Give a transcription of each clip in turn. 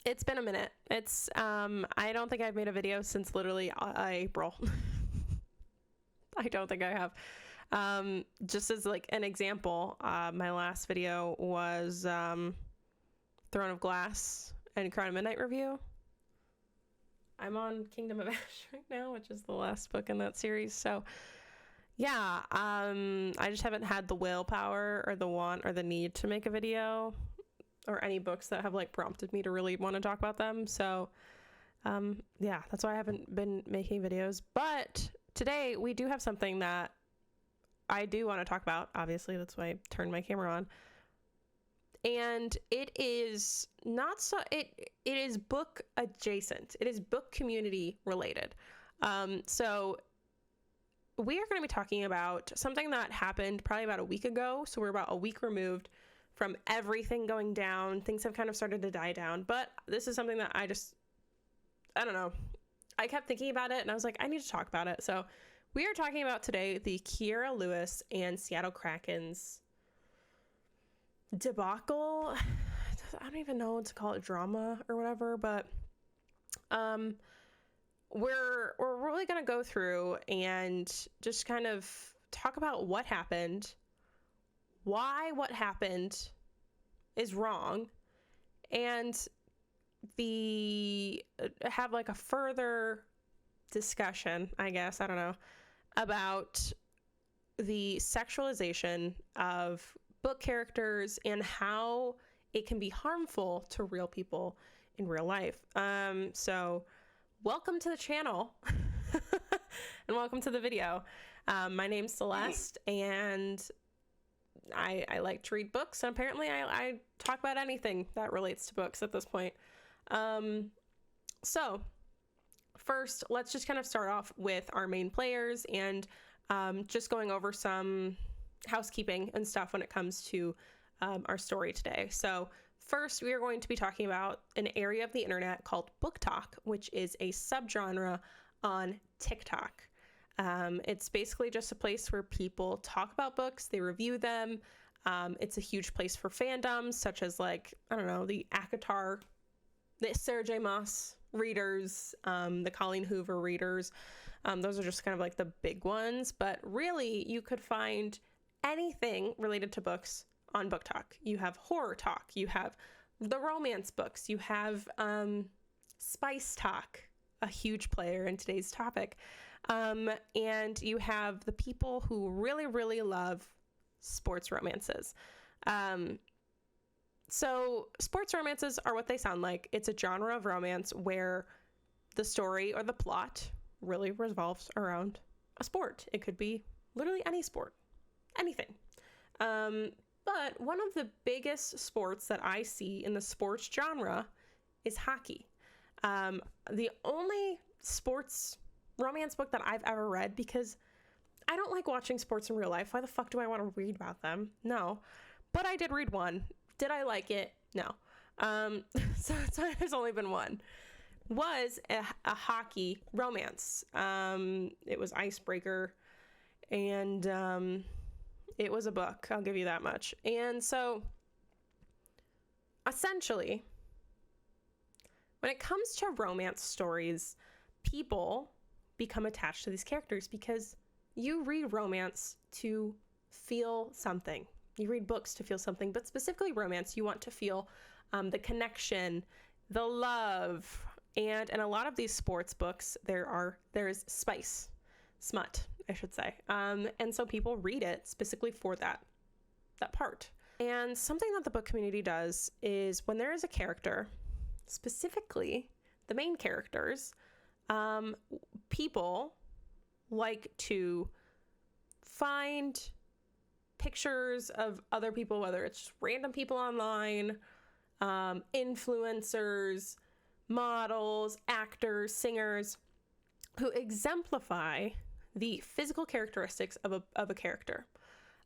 It's been a minute. I don't think I've made a video since literally April. I don't think I have. Just as like an example, my last video was Throne of Glass and Crown of Midnight review. I'm on Kingdom of Ash right now, which is the last book in that series. So yeah, I just haven't had the willpower or the want or the need to make a video or any books that have like prompted me to really want to talk about them. So yeah, that's why I haven't been making videos. But today we do have something that I do want to talk about. Obviously, that's why I turned my camera on. And it is not so, it is book adjacent. It is book community related. So we are going to be talking about something that happened probably about a week ago. So we're about a week removed from everything going down. Things have kind of started to die down, but this is something that I don't know. I kept thinking about it and I was like, I need to talk about it. So we are talking about today the Kierra Lewis and Seattle Kraken's debacle. I don't even know what to call it, drama or whatever, but we're really going to go through and just kind of talk about what happened, why what happened is wrong, and have like a further discussion, I guess, I don't know, about the sexualization of book characters and how it can be harmful to real people in real life. So welcome to the channel and welcome to the video. My name's Celeste and I like to read books, and apparently I talk about anything that relates to books at this point. So first, let's just kind of start off with our main players and just going over some housekeeping and stuff when it comes to our story today. So first, we are going to be talking about an area of the internet called Booktok, which is a subgenre on TikTok. It's basically just a place where people talk about books, they review them. It's a huge place for fandoms, such as like, I don't know, the ACOTAR, the Sarah J. Maas readers, the Colleen Hoover readers. Those are just kind of like the big ones, but really you could find anything related to books on Booktok. You have horror talk, you have the romance books, you have spice talk, a huge player in today's topic, and you have the people who really, really love sports romances. So sports romances are what they sound like. It's a genre of romance where the story or the plot really revolves around a sport. It could be literally any sport, anything. But one of the biggest sports that I see in the sports genre is hockey. The only sports romance book that I've ever read, because I don't like watching sports in real life. Why the fuck do I want to read about them? No. But I did read one. Did I like it? No. So there's only been one. Was a hockey romance. It was Icebreaker, and it was a book. I'll give you that much. And so essentially, when it comes to romance stories, people become attached to these characters because you read romance to feel something. You read books to feel something, but specifically romance, you want to feel the connection, the love. And in a lot of these sports books, there's smut, I should say. And so people read it specifically for that part. And something that the book community does is when there is a character, specifically the main characters, people like to find pictures of other people, whether it's just random people online, influencers, models, actors, singers, who exemplify the physical characteristics of a character.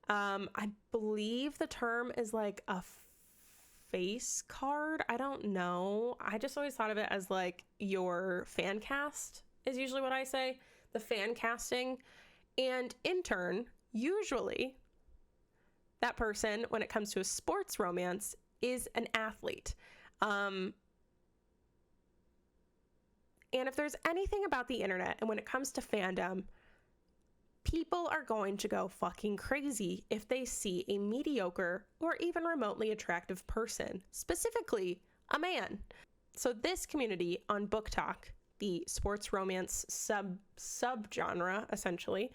I believe the term is like a face card. I don't know. I just always thought of it as like your fan cast is usually what I say, the fan casting. And in turn, usually that person, when it comes to a sports romance, is an athlete. And if there's anything about the internet, and when it comes to fandom, people are going to go fucking crazy if they see a mediocre or even remotely attractive person, specifically a man. So this community on Booktok, the sports romance subgenre, essentially,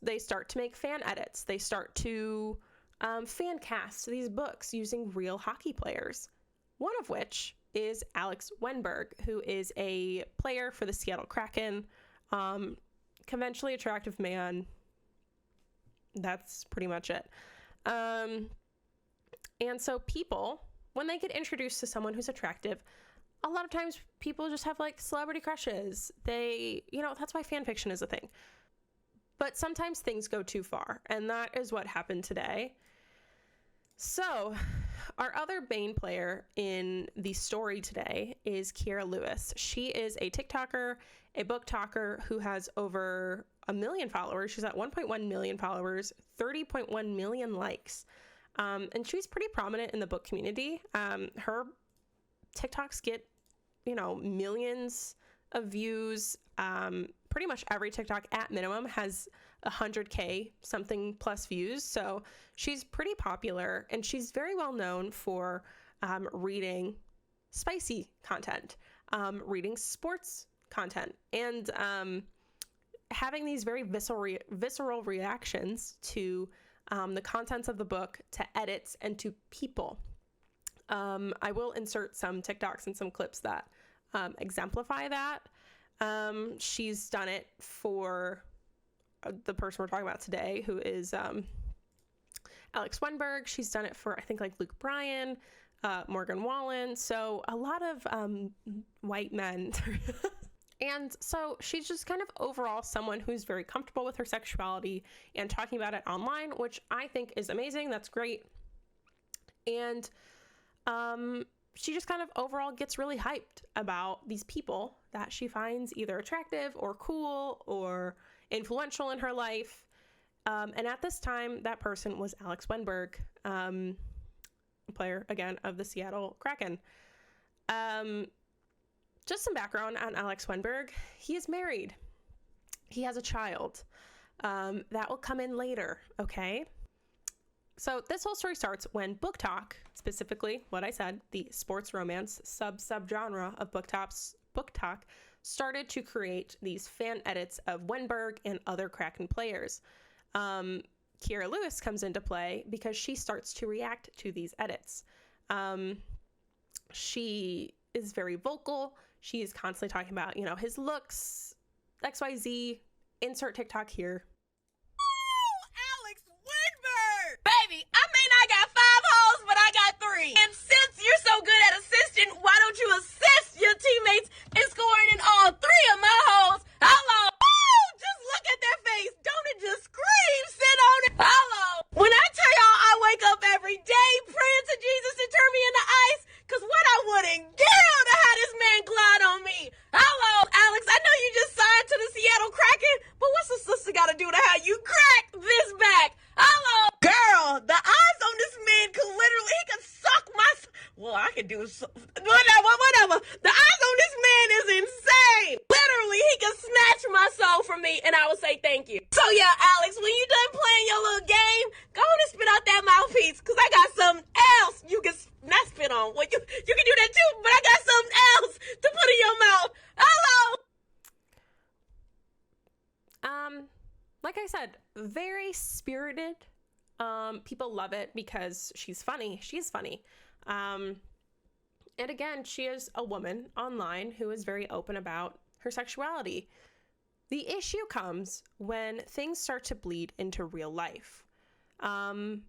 they start to make fan edits. They start to fan cast these books using real hockey players, one of which is Alex Wenberg, who is a player for the Seattle Kraken, conventionally attractive man. That's pretty much it. And so people, when they get introduced to someone who's attractive, a lot of times people just have like celebrity crushes. They, that's why fan fiction is a thing. But sometimes things go too far, and that is what happened today. So our other main player in the story today is Kierra Lewis. She is a TikToker, a booktalker who has over 1 million followers. She's at 1.1 million followers, 30.1 million likes. And she's pretty prominent in the book community. Her TikToks get, millions of views. Pretty much every TikTok at minimum has 100K something plus views. So she's pretty popular, and she's very well known for reading spicy content, reading sports content, and having these very visceral reactions to the contents of the book, to edits, and to people. I will insert some TikToks and some clips that exemplify that. She's done it for the person we're talking about today, who is Alex Wenberg. She's done it for, I think, like Luke Bryan, Morgan Wallen. So a lot of white men. And so she's just kind of overall someone who's very comfortable with her sexuality and talking about it online, which I think is amazing. That's great. And she just kind of overall gets really hyped about these people that she finds either attractive or cool or influential in her life. And at this time, that person was Alex Wenberg, player, again, of the Seattle Kraken. Just some background on Alex Wenberg. He is married. He has a child. That will come in later, okay? So this whole story starts when Booktok, specifically what I said, the sports romance subgenre of Booktok, started to create these fan edits of Wenberg and other Kraken players. Kierra Lewis comes into play because she starts to react to these edits. She is very vocal. She's constantly talking about, his looks, XYZ, insert TikTok here. Alex Woodburn! Baby, I mean I got 5 hoes, but I got 3. And since you're so good at assisting, why don't you assist your teammates in scoring in all 3 of my hoes? Hello! Woo! Just look at that face. Don't it just scream? Sit on it. Hello! When I tell y'all I wake up every day praying to Jesus to turn me into ice, cause what I wouldn't give to have this man glide on me. Hello, Alex, I know you just signed to the Seattle Kraken, but what's a sister gotta do to have you crack this back? Hello, girl, the eyes on this man could literally, he could suck my, well, I could do, whatever. The eyes on this man is insane. Literally, he could snatch my soul from me, and I would say thank you. So yeah, Alex, when you done playing your little game, go on and spit out that mouthpiece, cause I got something else you can not spit on. Well, you can do that too, but I got something else to put in your mouth. Hello. Like I said, very spirited. People love it because she's funny. She's funny. And again, she is a woman online who is very open about her sexuality. The issue comes when things start to bleed into real life. And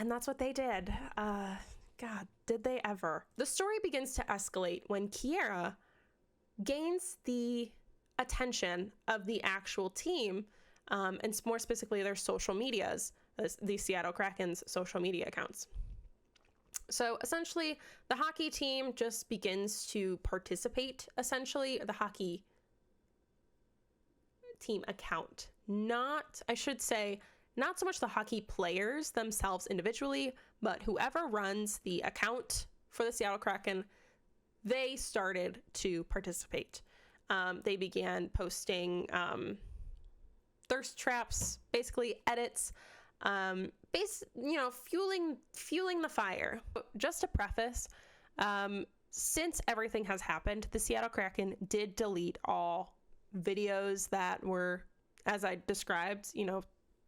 that's what they did. God, did they ever? The story begins to escalate when Kierra gains the attention of the actual team, and more specifically their social medias, the Seattle Kraken's social media accounts. So essentially, the hockey team just begins to participate, essentially, the hockey team account. I should say, not so much the hockey players themselves individually, but whoever runs the account for the Seattle Kraken, they started to participate. They began posting thirst traps, basically edits, fueling the fire. Just to preface, since everything has happened, the Seattle Kraken did delete all videos that were, as I described,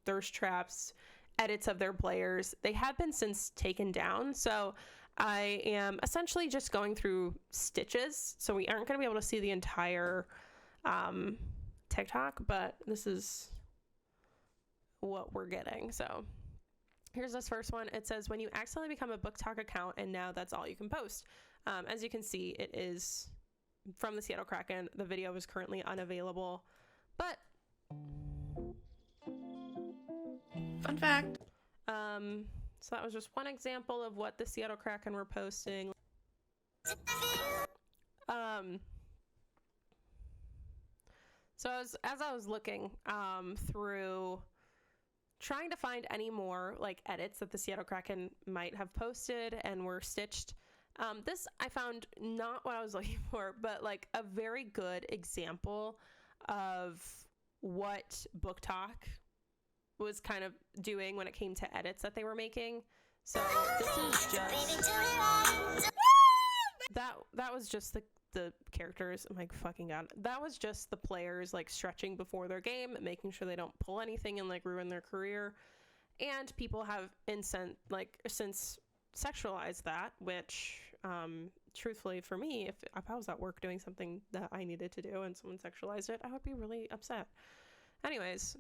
thirst traps, edits of their players. They have been since taken down. So I am essentially just going through stitches. So we aren't going to be able to see the entire TikTok, but this is what we're getting. So here's this first one. It says, when you accidentally become a Booktok account and now that's all you can post. As you can see, it is from the Seattle Kraken. The video is currently unavailable, but fun fact. So that was just one example of what the Seattle Kraken were posting. So as I was looking through trying to find any more like edits that the Seattle Kraken might have posted and were stitched, this I found not what I was looking for, but like a very good example of what Booktok was kind of doing when it came to edits that they were making. So this is just that was just the characters. Oh my fucking god, that was just the players like stretching before their game, making sure they don't pull anything and like ruin their career. And people have since sexualized that, which truthfully for me, if I was at work doing something that I needed to do and someone sexualized it, I would be really upset. Anyways,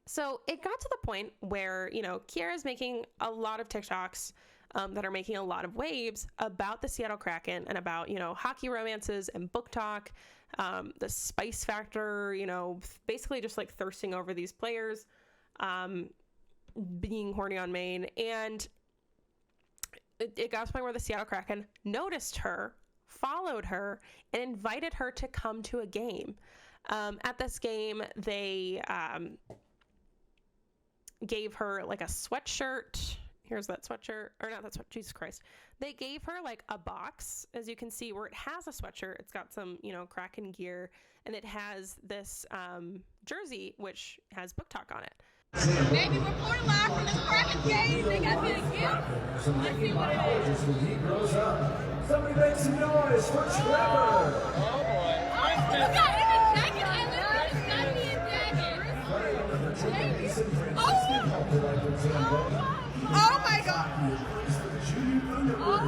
so it got to the point where, Kierra's making a lot of TikToks that are making a lot of waves about the Seattle Kraken and about, hockey romances and Booktok, the spice factor, basically just like thirsting over these players, being horny on Maine. And it got to the point where the Seattle Kraken noticed her, followed her, and invited her to come to a game. At this game, they gave her like a sweatshirt. Here's that sweatshirt, or not that sweatshirt, Jesus Christ. They gave her like a box, as you can see, where it has a sweatshirt. It's got some, Kraken gear, and it has this jersey, which has Booktok on it. Baby, we're pouring live from the Kraken game. They got me a gift. Let's see what it is. When he grows up, somebody make some noise for Trevor. Oh boy. Oh, look at it. A jacket. I literally just got me a jacket. Oh my god. Oh,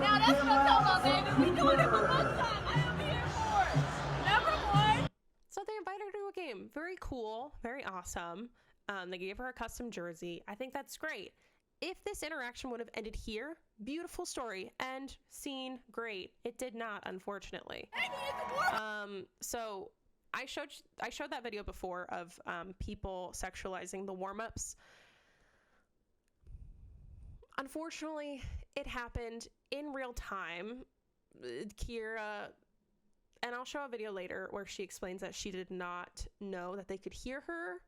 now that's what I'm talking about, baby. We doing it for one time. I am here for it. Number one. So they invited her to a game. Very cool. Very awesome. They gave her a custom jersey. I think that's great. If this interaction would have ended here, beautiful story. End, scene, great. It did not, unfortunately. So I showed that video before of people sexualizing the warm-ups. Unfortunately, it happened in real time. Kierra, and I'll show a video later where she explains that she did not know that they could hear her.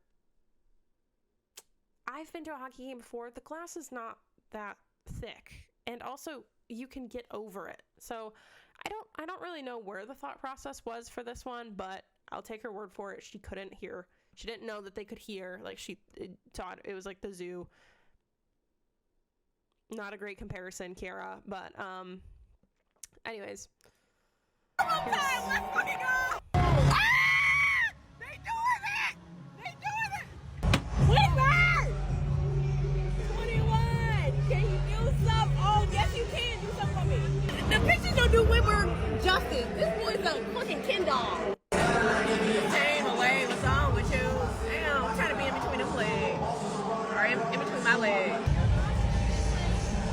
I've been to a hockey game before. The glass is not that thick, and also you can get over it. So I don't really know where the thought process was for this one, but I'll take her word for it. She couldn't hear. She didn't know that they could hear. Like, she thought it was like the zoo. Not a great comparison, Kierra, but anyways. Let's fucking go! They doing it! They doing it! Whitmer! 21! Can you do something? Oh, yes you can do something for me. The pictures don't do Whitmer justice. This boy's a fucking Ken doll. Hey, Malay, what's wrong with you? Damn, I'm trying to be in between the legs. Or in between my legs.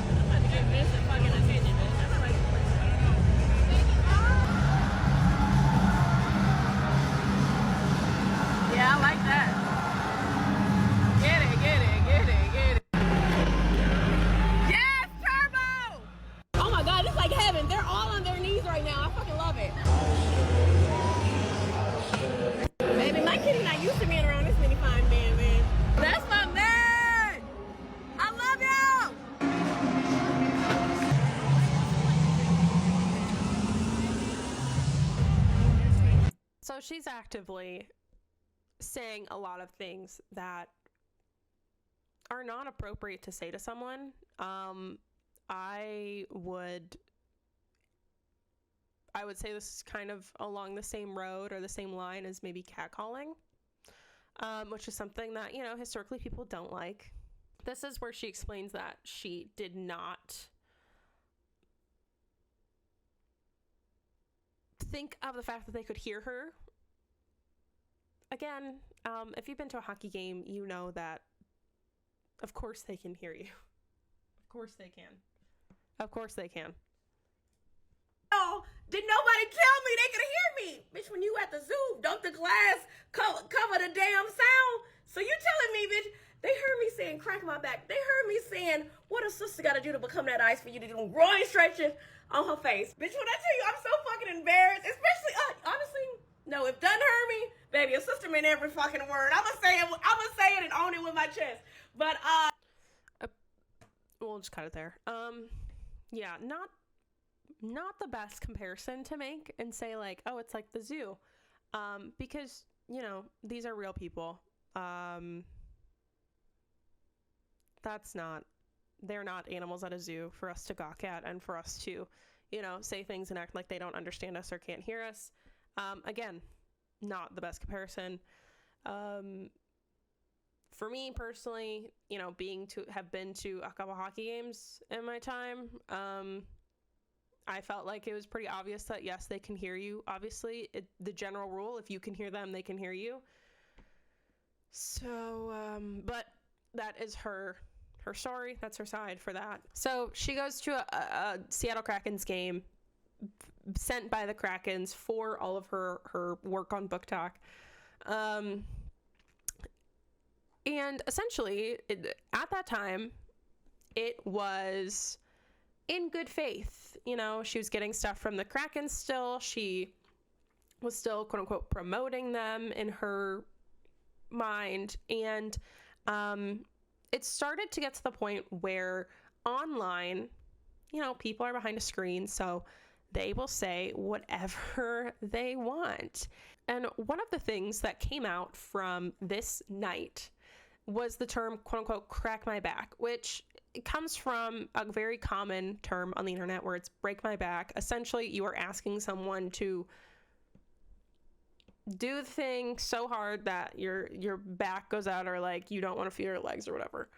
I'm about to give this a fucking attention, man. Yeah, I like that. Get it, get it, get it, get it. Yes, Turbo! Oh my god, it's like heaven. They're all on their knees right now. I fucking love it. Baby, my kitty not used to being around this many fine men, man. That's my man. she's actively saying a lot of things that are not appropriate to say to someone. I would say this is kind of along the same road or the same line as maybe catcalling, which is something that, historically people don't like. This is where she explains that she did not think of the fact that they could hear her. Again, if you've been to a hockey game, you know that of course they can hear you. Of course they can. Of course they can. Oh, did nobody tell me they could hear me? Bitch, when you at the zoo, don't the glass cover the damn sound? So you telling me, bitch, they heard me saying crack my back. They heard me saying what a sister got to do to become that ice for you to do groin stretching on her face. Bitch, when I tell you I'm so fucking embarrassed, especially, honestly, no, if Dunn heard me, baby, a sister meant every fucking word. I'ma say it and own it with my chest. But, we'll just cut it there. Yeah, not the best comparison to make and say like, oh, it's like the zoo. Because, these are real people. They're not animals at a zoo for us to gawk at and for us to, say things and act like they don't understand us or can't hear us. Again, not the best comparison. For me personally, have been to a couple hockey games in my time, I felt like it was pretty obvious that yes, they can hear you. Obviously, the general rule, if you can hear them, they can hear you. So, but that is her story. That's her side for that. So she goes to a Seattle Krakens game sent by the Krakens for all of her work on Booktok. And essentially, at that time, it was in good faith. She was getting stuff from the Krakens still. She was still, quote unquote, promoting them in her mind. And it started to get to the point where online, people are behind a screen, so they will say whatever they want. And one of the things that came out from this night was the term, quote unquote, crack my back, which comes from a very common term on the internet where it's break my back. Essentially, you are asking someone to do the thing so hard that your back goes out, or like you don't want to feel your legs or whatever.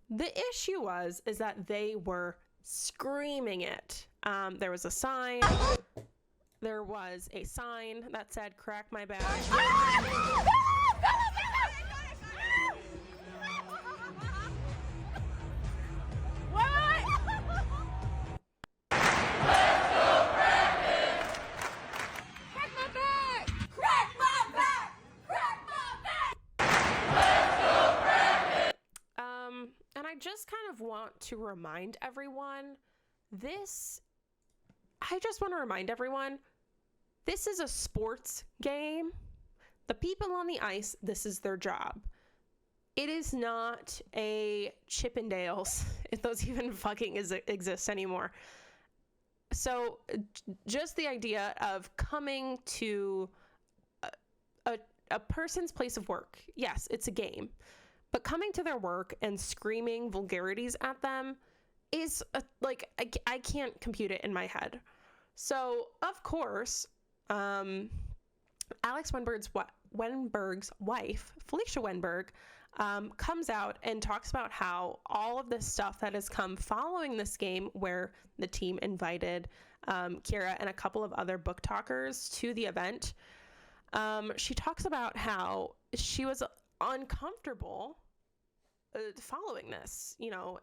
The issue is that they were screaming it. There was a sign that said crack my back. And I just kind of want to remind everyone, this is a sports game. The people on the ice, this is their job. It is not a Chippendales, if those even fucking exist anymore. So just the idea of coming to a person's place of work, yes, it's a game, but coming to their work and screaming vulgarities at them is I can't compute it in my head. So of course, Alex Wenberg's wife, Felicia Wenberg, comes out and talks about how all of this stuff that has come following this game, where the team invited Kierra and a couple of other book talkers to the event. She talks about how she was uncomfortable following this,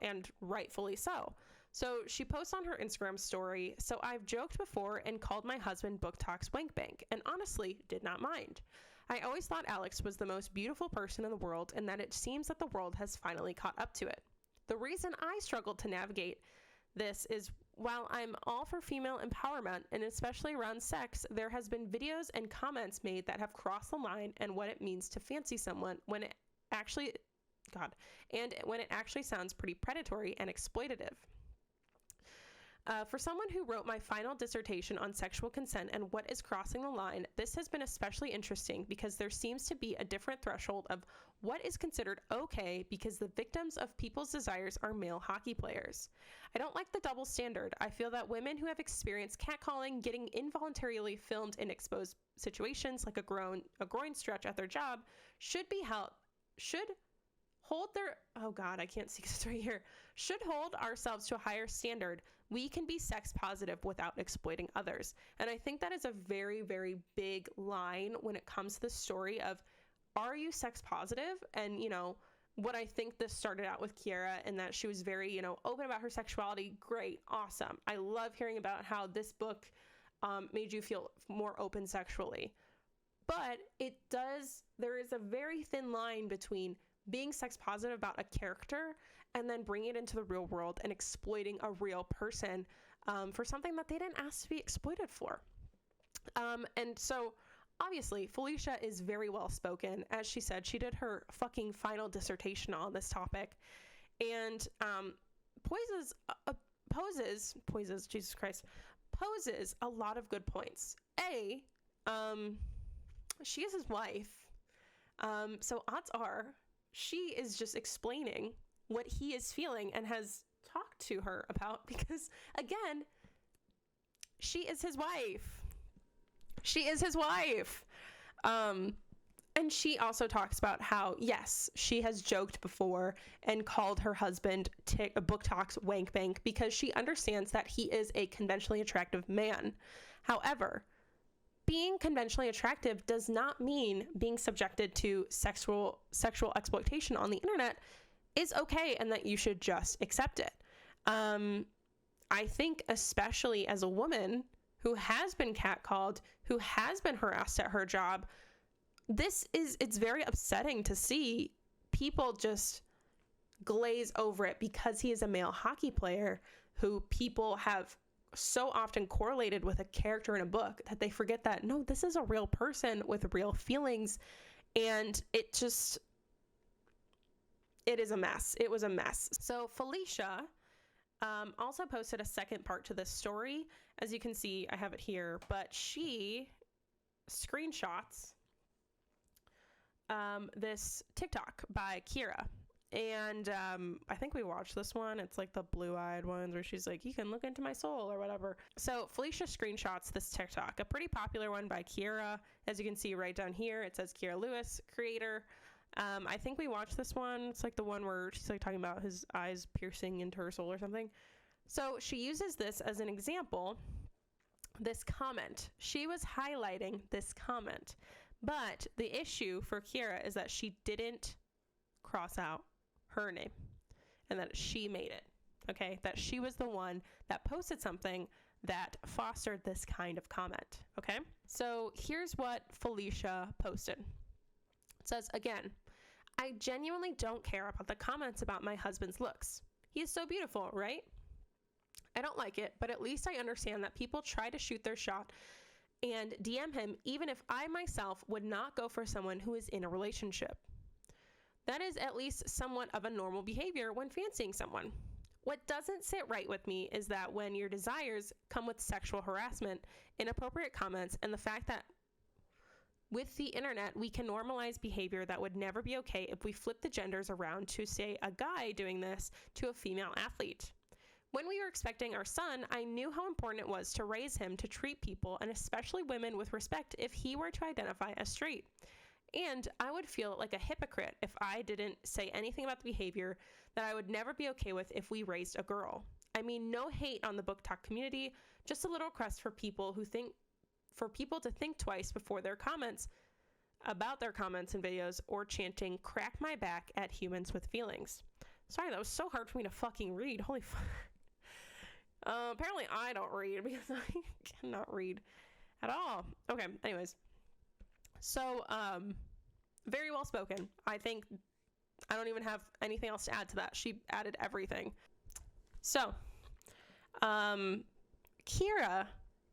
and rightfully so. So she posts on her Instagram story, "So I've joked before and called my husband Booktok's wank bank, and honestly did not mind. I always thought Alex was the most beautiful person in the world, and that it seems that the world has finally caught up to it. The reason I struggled to navigate this is, while I'm all for female empowerment, and especially around sex, there has been videos and comments made that have crossed the line and what it means to fancy someone when it actually sounds pretty predatory and exploitative." For someone who wrote my final dissertation on sexual consent and what is crossing the line, this has been especially interesting because there seems to be a different threshold of what is considered okay because the victims of people's desires are male hockey players. I don't like the double standard. I feel that women who have experienced catcalling, getting involuntarily filmed in exposed situations like a groin stretch at their job should hold ourselves to a higher standard. We can be sex positive without exploiting others. And I think that is a very, very big line when it comes to the story of, are you sex positive? And, what I think this started out with Kierra, and that she was very, open about her sexuality. Great. Awesome. I love hearing about how this book made you feel more open sexually. But there is a very thin line between being sex positive about a character and then bringing it into the real world and exploiting a real person for something that they didn't ask to be exploited for. And so obviously Felicia is very well spoken. As she said, she did her fucking final dissertation on this topic, and poses a lot of good points. She is his wife. So odds are she is just explaining what he is feeling and has talked to her about, because again, she is his wife. And she also talks about how, yes, she has joked before and called her husband Booktok's wank bank because she understands that he is a conventionally attractive man. However, being conventionally attractive does not mean being subjected to sexual exploitation on the internet is okay and that you should just accept it. I think especially as a woman who has been catcalled, who has been harassed at her job, it's very upsetting to see people just glaze over it because he is a male hockey player who people have so often correlated with a character in a book that they forget that, no, this is a real person with real feelings. And it is a mess. It was a mess. So Felicia also posted a second part to this story. As you can see, I have it here, but she screenshots this TikTok by Kierra. And I think we watched this one. It's like the blue-eyed ones where she's like, you can look into my soul or whatever. So Felicia screenshots this TikTok, a pretty popular one by Kierra. As you can see right down here, it says Kierra Lewis, creator. I think we watched this one. It's like the one where she's like talking about his eyes piercing into her soul or something. So she uses this as an example, this comment. She was highlighting this comment. But the issue for Kierra is that she didn't cross out her name and that she made it. Okay, that she was the one that posted something that fostered this kind of comment. Okay, so here's what Felicia posted. It says, again, I genuinely don't care about the comments about my husband's looks. He is so beautiful, right? I don't like it, but at least I understand that people try to shoot their shot and DM him, even if I myself would not go for someone who is in a relationship. That is at least somewhat of a normal behavior when fancying someone. What doesn't sit right with me is that when your desires come with sexual harassment, inappropriate comments, and the fact that with the internet, we can normalize behavior that would never be okay if we flip the genders around to, say, a guy doing this to a female athlete. When we were expecting our son, I knew how important it was to raise him to treat people, and especially women, with respect if he were to identify as straight. And I would feel like a hypocrite if I didn't say anything about the behavior that I would never be okay with if we raised a girl. I mean, no hate on the Booktok community, just a little request for people to think twice before their comments about their comments and videos or chanting crack my back at humans with feelings. Sorry, that was so hard for me to fucking read. Holy fuck. Apparently I don't read because I cannot read at all. Okay, anyways. So, very well spoken. I think I don't even have anything else to add to that. She added everything. So, Kierra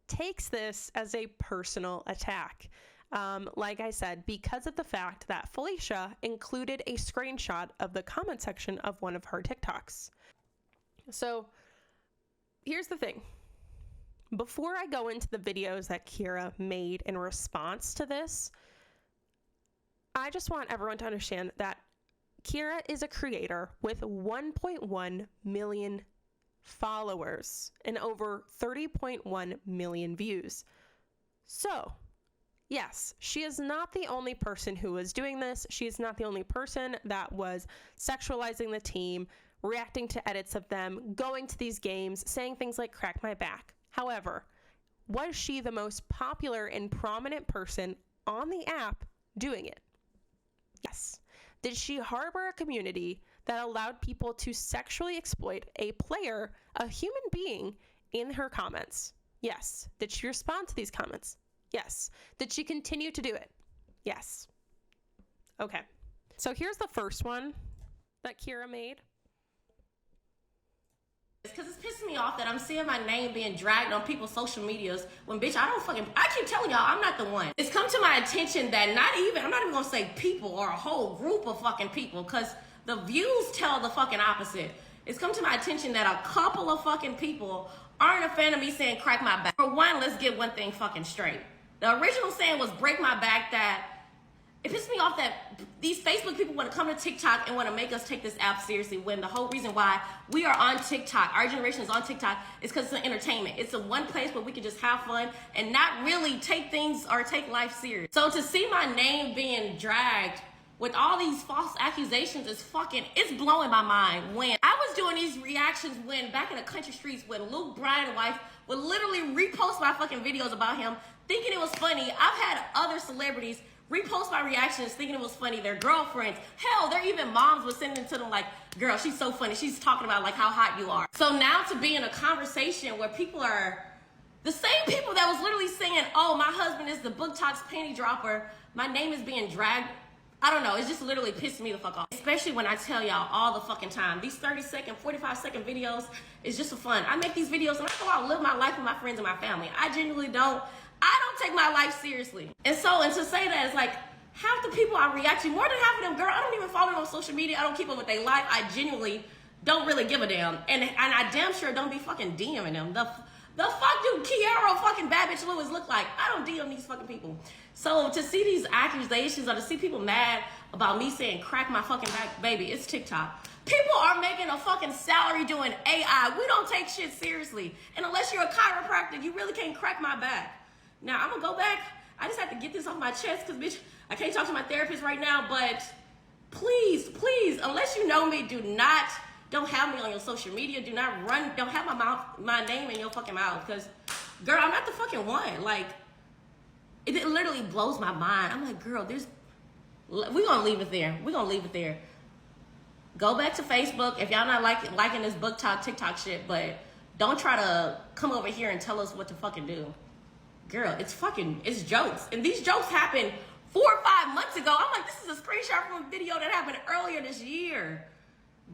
takes this as a personal attack. Like I said, because of the fact that Felicia included a screenshot of the comment section of one of her TikToks. So here's the thing. Before I go into the videos that Kierra made in response to this, I just want everyone to understand that Kierra is a creator with 1.1 million followers and over 30.1 million views. So, yes, she is not the only person who was doing this. She is not the only person that was sexualizing the team, reacting to edits of them, going to these games, saying things like "crack my back." However, was she the most popular and prominent person on the app doing it? Yes. Did she harbor a community that allowed people to sexually exploit a player, a human being, in her comments? Yes. Did she respond to these comments? Yes. Did she continue to do it? Yes. Okay. So here's the first one that Kierra made. Because it's pissing me off that I'm seeing my name being dragged on people's social medias when, bitch, I keep telling y'all, I'm not the one. It's come to my attention that I'm not even gonna say people or a whole group of fucking people, because the views tell the fucking opposite. It's come to my attention that a couple of fucking people aren't a fan of me saying "crack my back." For one, let's get one thing fucking straight. The original saying was "break my back." That it pisses me off that these Facebook people want to come to TikTok and want to make us take this app seriously, when the whole reason why we are on TikTok, our generation is on TikTok, is because it's an entertainment. It's a one place where we can just have fun and not really take things or take life serious. So to see my name being dragged with all these false accusations is it's blowing my mind. When I was doing these reactions when back in the country streets, when Luke Bryan's wife would literally repost my fucking videos about him, thinking it was funny. I've had other celebrities repost my reactions thinking it was funny. Their girlfriends, hell, their even moms were sending to them like, "Girl, she's so funny. She's talking about like how hot you are." So now to be in a conversation where people are the same people that was literally saying, "Oh, my husband is the Booktok's panty dropper," my name is being dragged. I don't know, it's just literally pissing me the fuck off. Especially when I tell y'all all the fucking time, these 30-second, 45-second videos is just for fun. I make these videos and I go out and live my life with my friends and my family. I genuinely don't take my life seriously. And to say that, it's like, half the people I react to, more than half of them, girl, I don't even follow them on social media. I don't keep up with their life. I genuinely don't really give a damn. And I damn sure don't be fucking DMing them. The fuck do Kierra fucking Bad Bitch Lewis look like? I don't DM these fucking people. So to see these accusations or to see people mad about me saying "crack my fucking back," baby, it's TikTok. People are making a fucking salary doing AI. We don't take shit seriously. And unless you're a chiropractor, you really can't crack my back. Now, I'm gonna go back. I just have to get this off my chest because, bitch, I can't talk to my therapist right now. But please, unless you know me, don't have me on your social media. Don't have my name in your fucking mouth. Because, girl, I'm not the fucking one. Like, it literally blows my mind. I'm like, girl, we're gonna leave it there. Go back to Facebook if y'all not liking this Booktok, TikTok shit, but don't try to come over here and tell us what to fucking do. Girl, it's jokes. And these jokes happened 4 or 5 months ago. I'm like, this is a screenshot from a video that happened earlier this year.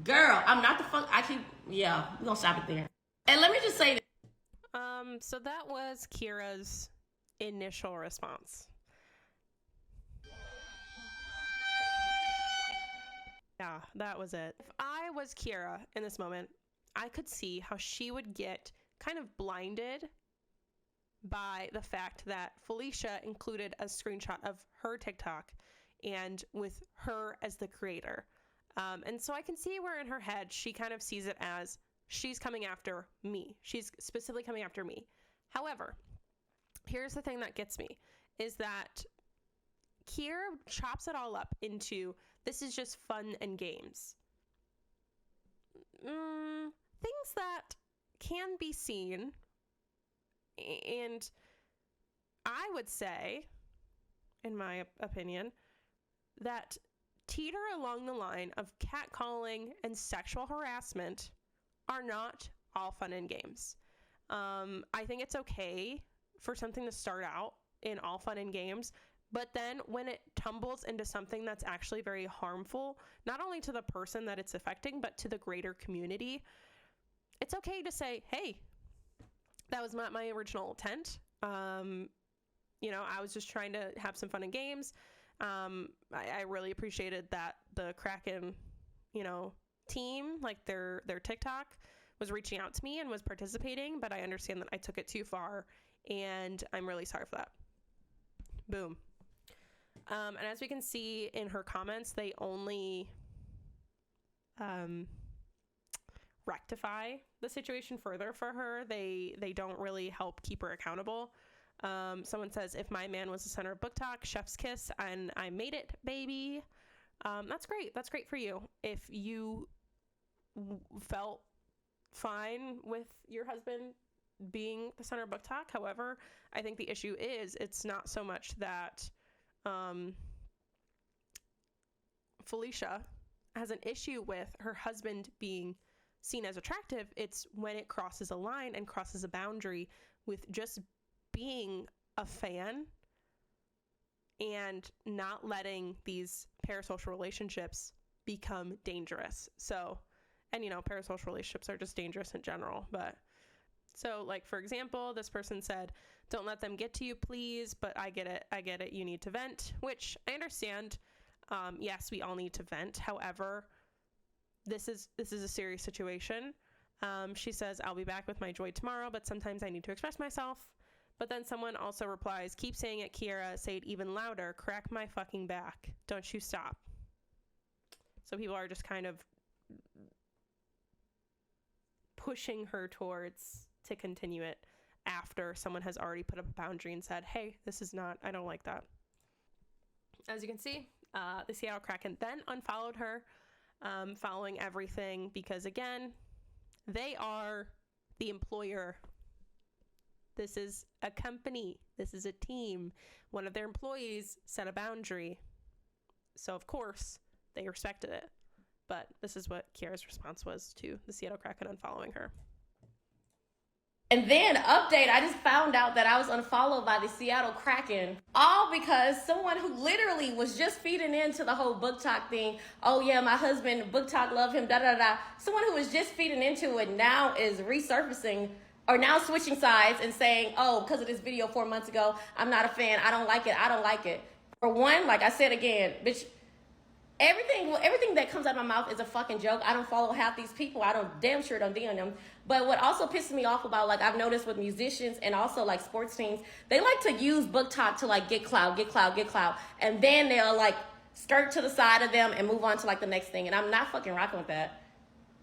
Girl, I'm not the fuck, we're gonna stop it there. And let me just say that. So that was Kierra's initial response. Yeah, that was it. If I was Kierra in this moment, I could see how she would get kind of blinded by the fact that Felicia included a screenshot of her TikTok and with her as the creator. And so I can see where in her head she kind of sees it as she's coming after me. She's specifically coming after me. However, here's the thing that gets me is that Kierra chops it all up into this is just fun and games. Things that can be seen, and I would say, in my opinion, that teeter along the line of catcalling and sexual harassment are not all fun and games. I think it's okay for something to start out in all fun and games, but then when it tumbles into something that's actually very harmful, not only to the person that it's affecting, but to the greater community, it's okay to say, hey, that was not my original intent. I was just trying to have some fun and games. I really appreciated that the Kraken, team, like their TikTok was reaching out to me and was participating, but I understand that I took it too far, and I'm really sorry for that. Boom. And as we can see in her comments, they only rectify the situation further for her. They don't really help keep her accountable. Someone says, if my man was the center of Booktok, chef's kiss, and I made it, baby. That's great. That's great for you. If you felt fine with your husband being the center of Booktok. However, I think the issue is it's not so much that Felicia has an issue with her husband being seen as attractive. It's when it crosses a line and crosses a boundary with just being a fan and not letting these parasocial relationships become dangerous. So, and parasocial relationships are just dangerous in general. But so, like, for example, this person said, don't let them get to you, please. But I get it. You need to vent, which I understand. Yes, we all need to vent. However, this is a serious situation. She says, I'll be back with my joy tomorrow, but sometimes I need to express myself. But then someone also replies, keep saying it, Kierra. Say it even louder. Crack my fucking back. Don't you stop. So people are just kind of pushing her towards to continue it after someone has already put up a boundary and said, hey, I don't like that. As you can see, the Seattle Kraken then unfollowed her, following everything because, again, they are the employer. This is a company. This is a team. One of their employees set a boundary. So, of course, they respected it. But this is what Kierra's response was to the Seattle Kraken unfollowing her. And then, update, I just found out that I was unfollowed by the Seattle Kraken. All because someone who literally was just feeding into the whole Booktok thing. Oh yeah, my husband, Booktok, love him, da-da-da. Someone who was just feeding into it now is resurfacing or now switching sides and saying, oh, because of this video 4 months ago, I'm not a fan. I don't like it. For one, like I said again, bitch, everything that comes out of my mouth is a fucking joke. I don't follow half these people. I don't DM them. But what also pisses me off about, like, I've noticed with musicians and also like sports teams, they like to use Booktok to like get clout. And then they'll like skirt to the side of them and move on to like the next thing. And I'm not fucking rocking with that.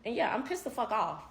And yeah, I'm pissed the fuck off.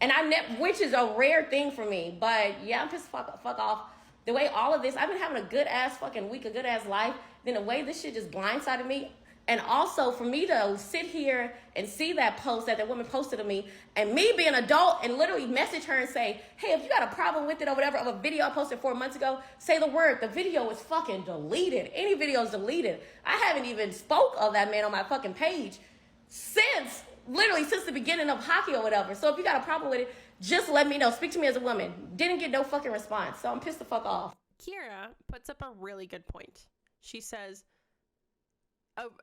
And which is a rare thing for me. But yeah, I'm pissed the fuck off. The way all of this, I've been having a good ass fucking week, a good ass life. Then the way this shit just blindsided me. And also for me to sit here and see that post that woman posted of me and me being an adult and literally message her and say, hey, if you got a problem with it or whatever, of a video I posted 4 months ago, say the word. The video is fucking deleted. Any video is deleted. I haven't even spoke of that man on my fucking page since the beginning of hockey or whatever. So if you got a problem with it, just let me know. Speak to me as a woman. Didn't get no fucking response. So I'm pissed the fuck off. Kierra puts up a really good point. She says,